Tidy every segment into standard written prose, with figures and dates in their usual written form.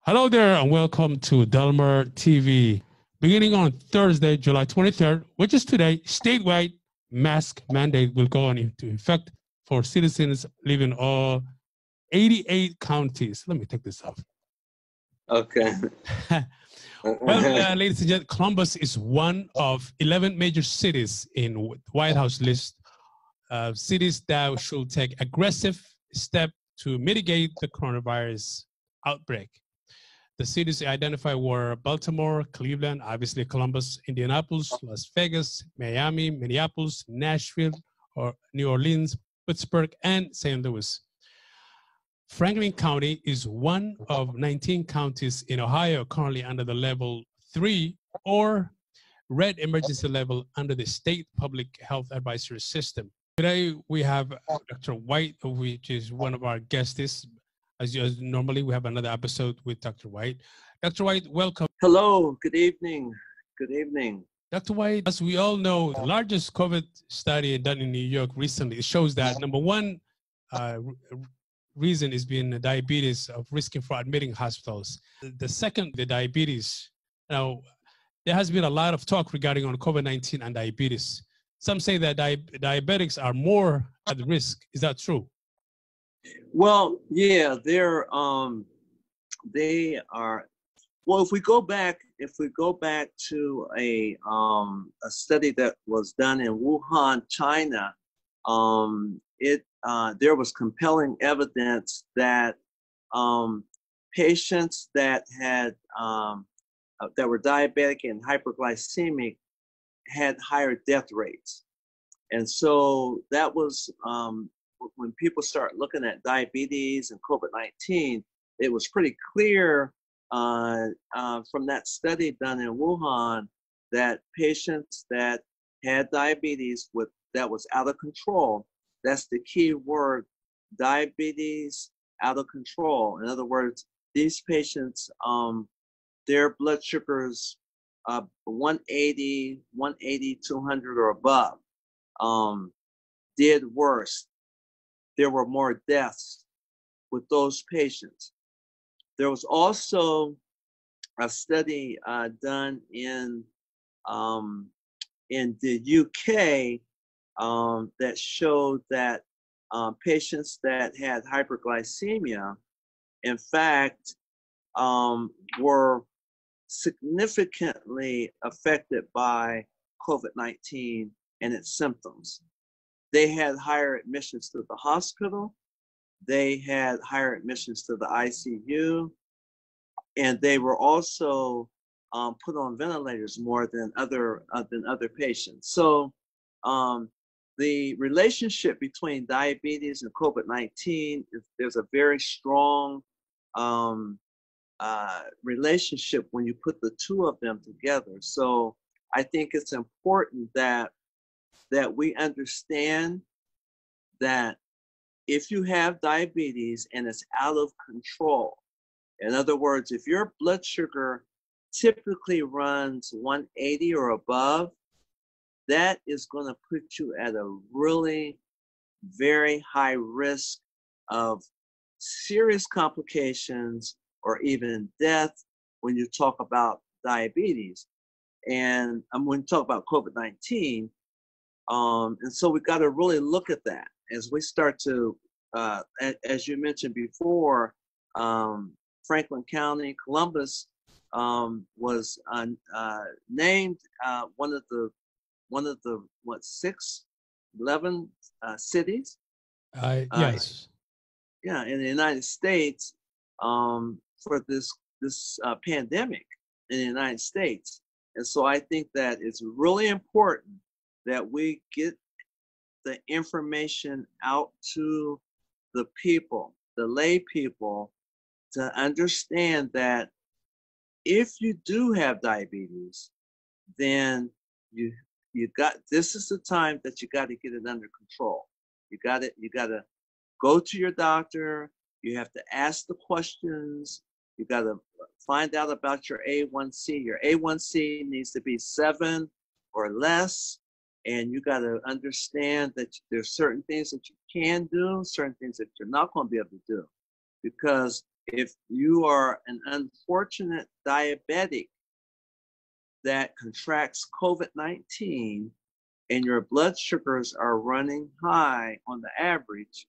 Hello there and welcome to Dalmar TV. Beginning on Thursday, July 23rd, which is today, statewide mask mandate will go into effect for citizens living in all 88 counties. Let me take this off. Okay. Well, ladies and gentlemen, Columbus is one of 11 major cities in White House list of cities that should take aggressive steps to mitigate the coronavirus outbreak. The cities identified were Baltimore, Cleveland, obviously Columbus, Indianapolis, Las Vegas, Miami, Minneapolis, Nashville, or New Orleans, Pittsburgh, and St. Louis. Franklin County is one of 19 counties in Ohio currently under the level 3 or red emergency level under the state public health advisory system. Today we have Dr. White, which is one of our guests. As normally, we have another episode with Dr. White. Dr. White, welcome. Hello, good evening. Good evening. Dr. White, as we all know, the largest COVID study done in New York recently shows that number one reason is being diabetes of risking for admitting hospitals. The second, the diabetes. Now, there has been a lot of talk regarding on COVID-19 and diabetes. Some say that diabetics are more at risk. Is that true? Well, yeah, they are. Well, if we go back to a study that was done in Wuhan, China, there was compelling evidence that patients that had that were diabetic and hyperglycemic had higher death rates, and so that was. When people start looking at diabetes and COVID-19, it was pretty clear from that study done in Wuhan that patients that had diabetes that was out of control, that's the key word, diabetes out of control. In other words, these patients, their blood sugars 180, 200 or above, did worse. There were more deaths with those patients. There was also a study done in the UK that showed that patients that had hyperglycemia, in fact, were significantly affected by COVID-19 and its symptoms. They had higher admissions to the hospital, they had higher admissions to the ICU, and they were also put on ventilators more than other patients. So the relationship between diabetes and COVID-19, there's a very strong relationship when you put the two of them together. So I think it's important that we understand that if you have diabetes and it's out of control, in other words, if your blood sugar typically runs 180 or above, that is going to put you at a really very high risk of serious complications or even death when you talk about diabetes. And when you talk about COVID-19, and so we got to really look at that as we start to, as you mentioned before, Franklin County, Columbus was named one of the 11 cities. Yes. Yeah, in the United States for this pandemic in the United States, and so I think that it's really important that we get the information out to the people, the lay people, to understand that if you do have diabetes, then this is the time that you got to get it under control. You got to go to your doctor. You have to ask the questions. You got to find out about your A1C. Your A1C needs to be 7 or less. And you got to understand that there's certain things that you can do, certain things that you're not going to be able to do. Because if you are an unfortunate diabetic that contracts COVID-19 and your blood sugars are running high on the average,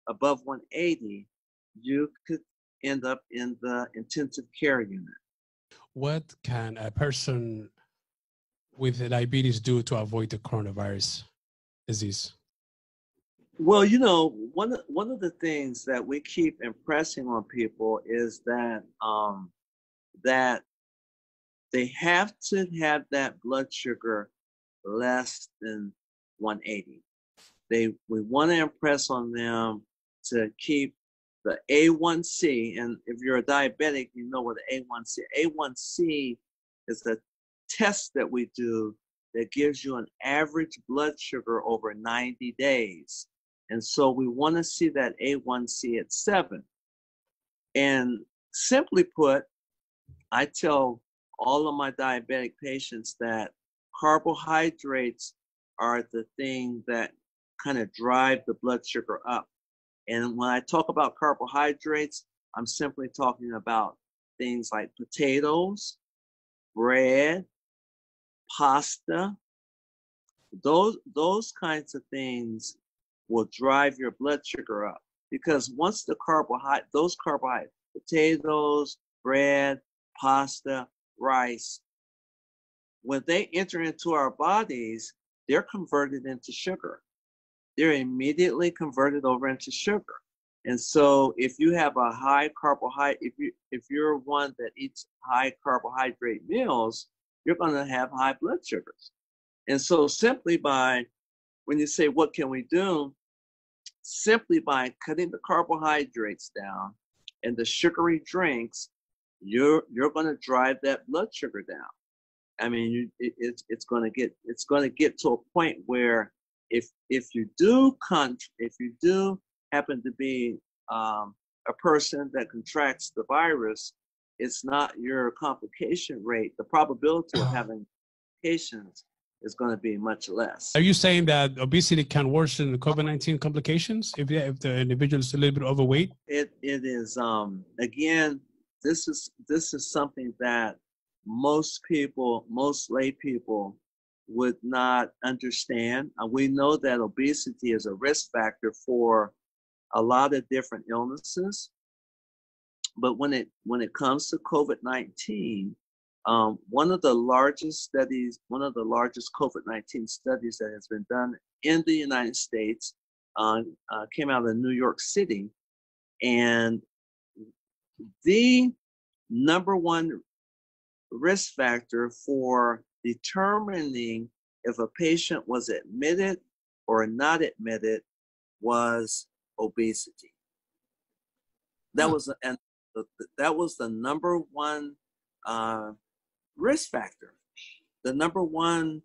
above 180, you could end up in the intensive care unit. What can a person with diabetes do to avoid the coronavirus disease? Well, you know, one of the things that we keep impressing on people is that that they have to have that blood sugar less than 180. We want to impress on them to keep the A1C, and if you're a diabetic, you know what the A1C. A1C is the test that we do that gives you an average blood sugar over 90 days. And so we want to see that A1C at 7. And simply put, I tell all of my diabetic patients that carbohydrates are the thing that kind of drive the blood sugar up. And when I talk about carbohydrates, I'm simply talking about things like potatoes, bread, pasta. Those kinds of things will drive your blood sugar up, because once those carbohydrates, potatoes, bread, pasta, rice, when they enter into our bodies, they're converted into sugar. They're immediately converted over into sugar. And so if you have a high carbohydrate, if you're one that eats high carbohydrate meals, you're going to have high blood sugars. And so simply by, when you say, what can we do? Simply by cutting the carbohydrates down and the sugary drinks, you're going to drive that blood sugar down. I mean, it's going to get to a point where if you do happen to be a person that contracts the virus, it's not your complication rate. The probability of having complications is going to be much less. Are you saying that obesity can worsen the COVID-19 complications if the individual is a little bit overweight? It is again, this is something that most lay people would not understand. We know that obesity is a risk factor for a lot of different illnesses, but when it comes to COVID-19, one of the largest COVID-19 studies that has been done in the United States came out of New York City, and the number one risk factor for determining if a patient was admitted or not admitted was obesity. That was the number one risk factor. The number one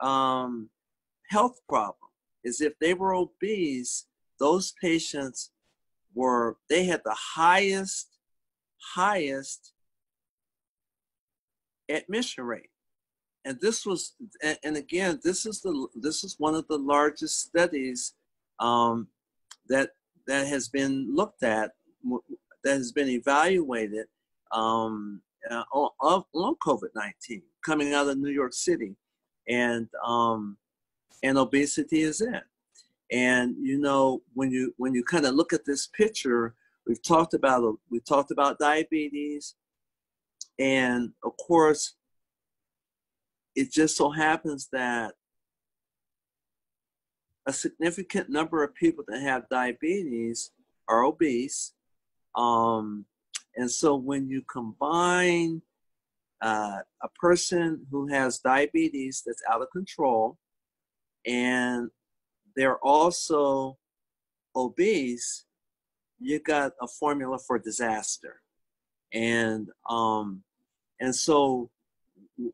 health problem is if they were obese, those patients they had the highest admission rate. And this is one of the largest studies that has been looked at, that has been evaluated on COVID-19 coming out of New York City, and obesity is it. And you know, when you kind of look at this picture, we've talked about diabetes, and of course, it just so happens that a significant number of people that have diabetes are obese. And so when you combine a person who has diabetes that's out of control, and they're also obese, you got a formula for disaster. And so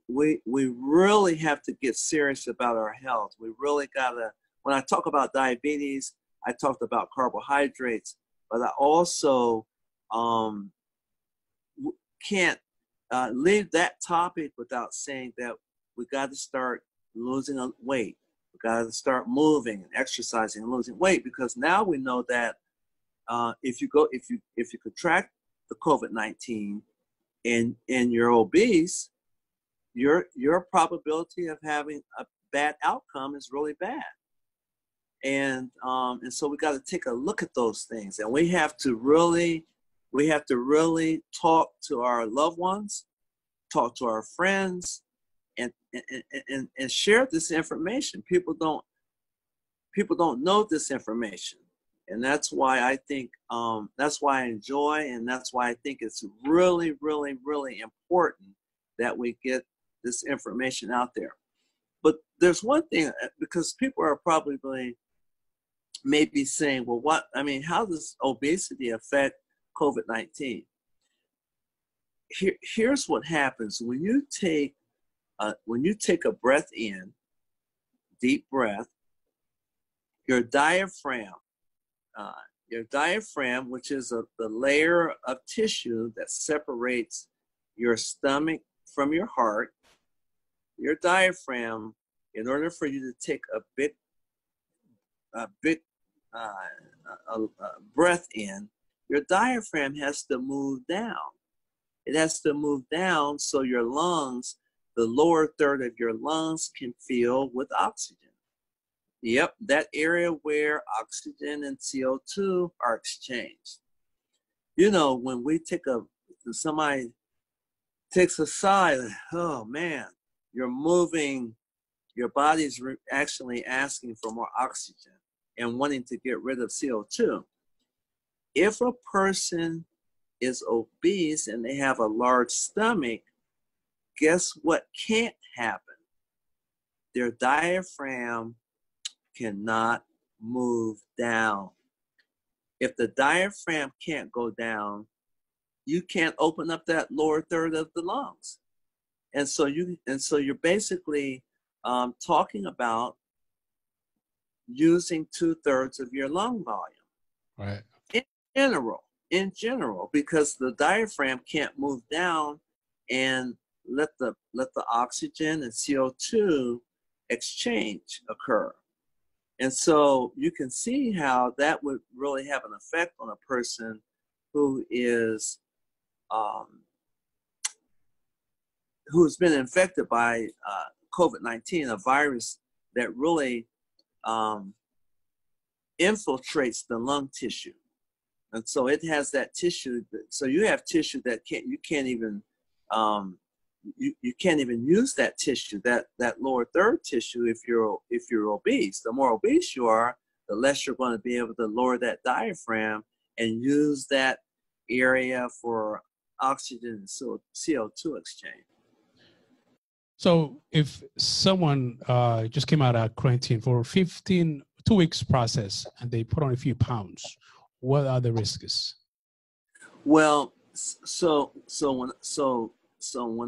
we really have to get serious about our health. We really gotta, when I talk about diabetes, I talked about carbohydrates, but I also can't leave that topic without saying that we got to start losing weight. We got to start moving and exercising and losing weight, because now we know that if you contract the COVID-19 and you're obese, your probability of having a bad outcome is really bad. And so we got to take a look at those things, and we have to really talk to our loved ones, talk to our friends, and share this information. People don't know this information, and that's why I think that's why I enjoy, and that's why I think it's really, really, really important that we get this information out there. But there's one thing, because people are probably maybe saying, well, how does obesity affect COVID-19? Here's what happens when you take a breath in, deep breath. Your diaphragm, which is the layer of tissue that separates your stomach from your heart, your diaphragm, in order for you to take a big breath in, your diaphragm has to move down. It has to move down so your lungs, the lower third of your lungs, can fill with oxygen. Yep, that area where oxygen and CO2 are exchanged. You know, when somebody takes a sigh, oh man, you're moving, your body's actually asking for more oxygen and wanting to get rid of CO2. If a person is obese and they have a large stomach, guess what can't happen? Their diaphragm cannot move down. If the diaphragm can't go down, you can't open up that lower third of the lungs. And so you're basically talking about using 2/3 of your lung volume. Right. In general, because the diaphragm can't move down and let the oxygen and CO2 exchange occur. And so you can see how that would really have an effect on a person who is who's been infected by COVID-19, a virus that really infiltrates the lung tissue. And so it has that tissue. So you have tissue that you can't even use that tissue, that lower third tissue, if you're obese. The more obese you are, the less you're going to be able to lower that diaphragm and use that area for oxygen and CO2 exchange. So if someone just came out of quarantine for 2 weeks process and they put on a few pounds, what are the risks? Well, so when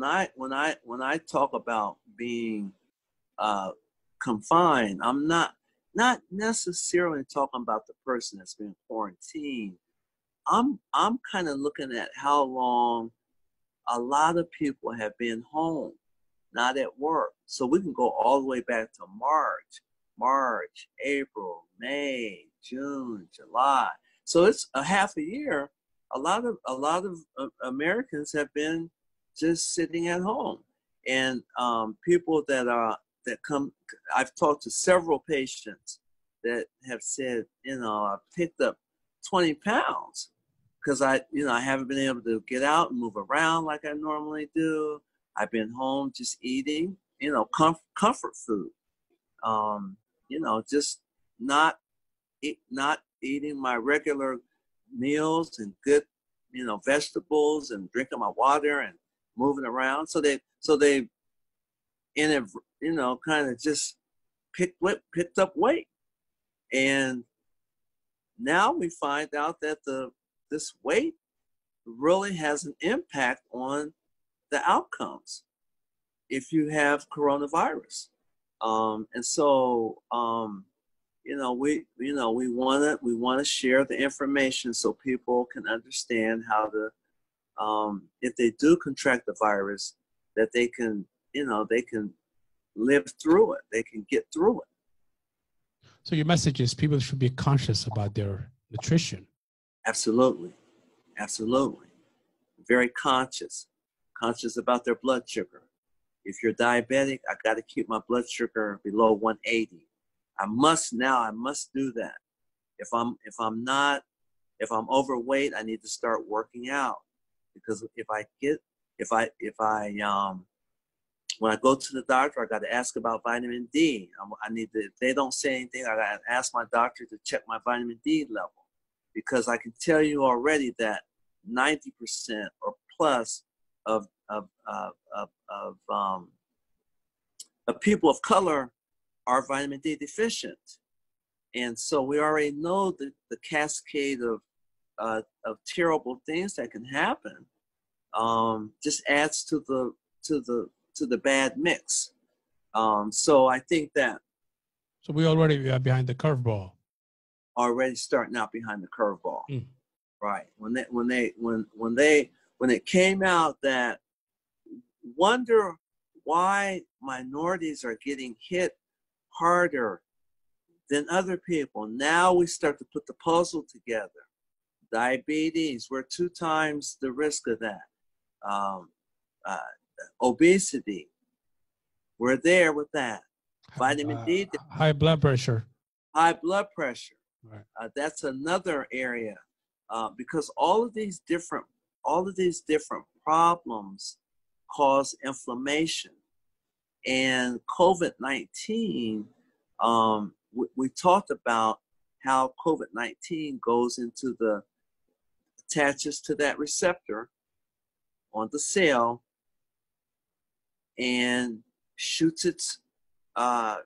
I talk about being confined, I'm not necessarily talking about the person that's been quarantined. I'm kind of looking at how long a lot of people have been home, not at work. So we can go all the way back to March, April, May, June, July. So it's a half a year. A lot of Americans have been just sitting at home, and people that come. I've talked to several patients that have said, I picked up 20 pounds because I haven't been able to get out and move around like I normally do. I've been home just eating, comfort food. Just not eating my regular meals and good, vegetables, and drinking my water and moving around. So they kind of just picked up weight. And now we find out that this weight really has an impact on the outcomes if you have coronavirus. And so we want to share the information so people can understand how to, if they do contract the virus, that they can live through it. They can get through it. So your message is people should be conscious about their nutrition. Absolutely. very conscious about their blood sugar. If you're diabetic, I got to keep my blood sugar below 180. I must do that. If I'm overweight, I need to start working out, because when I go to the doctor, I got to ask about vitamin D. If they don't say anything, I got to ask my doctor to check my vitamin D level, because I can tell you already that 90% or plus of people of color are vitamin D deficient. And so we already know the cascade of terrible things that can happen. Just adds to the bad mix. So I think that. So we already are behind the curveball. Already starting out behind the curveball, right? When it came out that, wonder why minorities are getting hit harder than other people. Now we start to put the puzzle together. Diabetes, we're 2 times the risk of that. Obesity, we're there with that. Vitamin D, high blood pressure. High blood pressure. Right. That's another area, because all of these different problems cause inflammation. And COVID-19, we talked about how COVID-19 attaches to that receptor on the cell and shoots its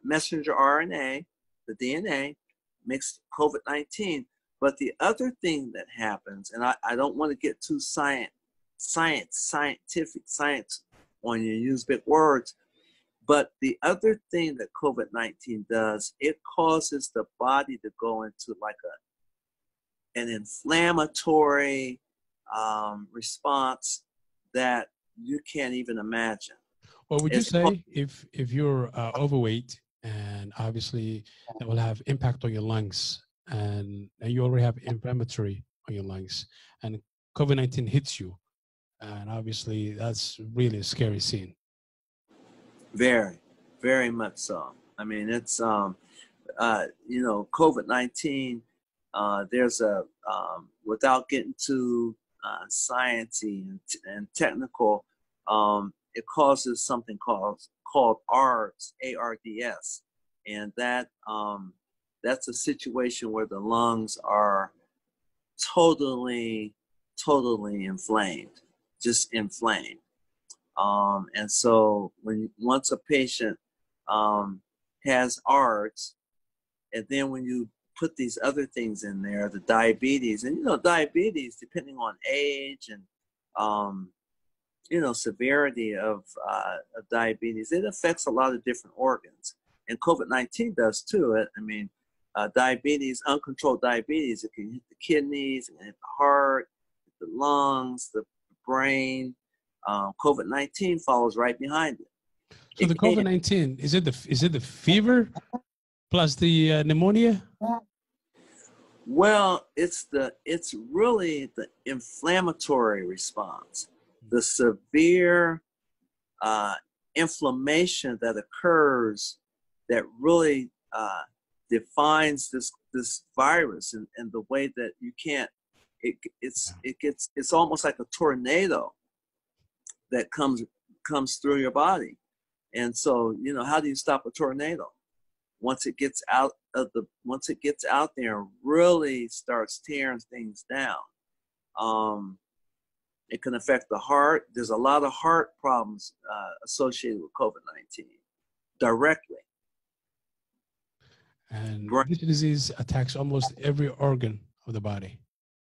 messenger RNA, the DNA, makes COVID-19. But the other thing that happens, and I don't want to get too scientific when you use big words, but the other thing that COVID-19 does, it causes the body to go into like an inflammatory response that you can't even imagine. Well, would you say if you're overweight, and obviously that will have impact on your lungs, and you already have inflammatory on your lungs, and COVID-19 hits you, and obviously that's really a scary scene. Very, very much so. I mean, it's COVID-19. There's without getting too sciencey and technical, it causes something called ARDS, ARDS, and that's a situation where the lungs are totally inflamed, just inflamed. And so once a patient has ARDS, and then when you put these other things in there, the diabetes, and diabetes, depending on age and severity of diabetes, it affects a lot of different organs, and COVID-19 does too. Diabetes, uncontrolled diabetes, it can hit the kidneys, it can hit the heart, the lungs, the brain. COVID-19 follows right behind it. So the COVID-19, is it the fever plus the pneumonia? Well, it's really the inflammatory response, the severe inflammation that occurs that really defines this virus, and the way that you can't. It's almost like a tornado that comes through your body. And so, how do you stop a tornado? Once it gets out there and really starts tearing things down, it can affect the heart. There's a lot of heart problems associated with COVID-19 directly. And this disease attacks almost every organ of the body.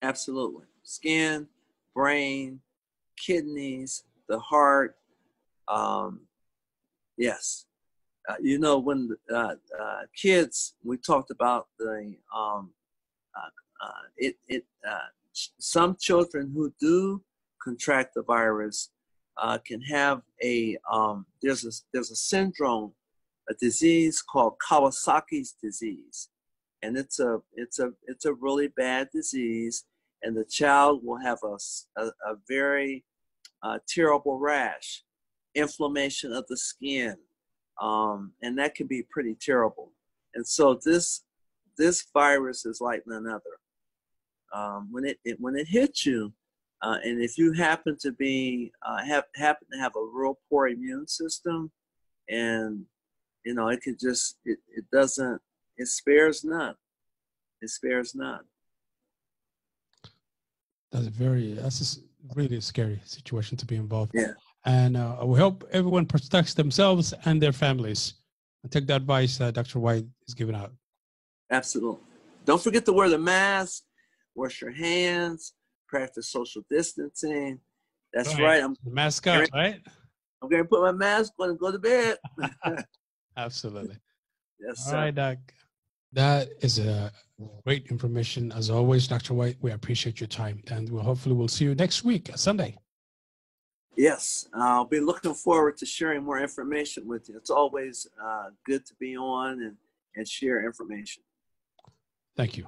Absolutely. Skin, brain, kidneys, the heart. Yes. When kids, we talked about some children who do contract the virus can have there's a syndrome, a disease called Kawasaki's disease, and it's a really bad disease, and the child will have a very terrible rash, inflammation of the skin, and that can be pretty terrible. And so this virus is like none other. When it hits you, and if you happen to be happen to have a real poor immune system, and it could just it spares none. It spares none. That's just really a scary situation to be involved. Yeah. And we hope everyone protects themselves and their families. And take the advice Dr. White is giving out. Absolutely. Don't forget to wear the mask, wash your hands, practice social distancing. That's right. I'm mask up, right? I'm going to put my mask on and go to bed. Absolutely. Yes, All sir. right, Doc. That is great information as always, Dr. White. We appreciate your time, and we'll see you next week, Sunday. Yes, I'll be looking forward to sharing more information with you. It's always good to be on and share information. Thank you.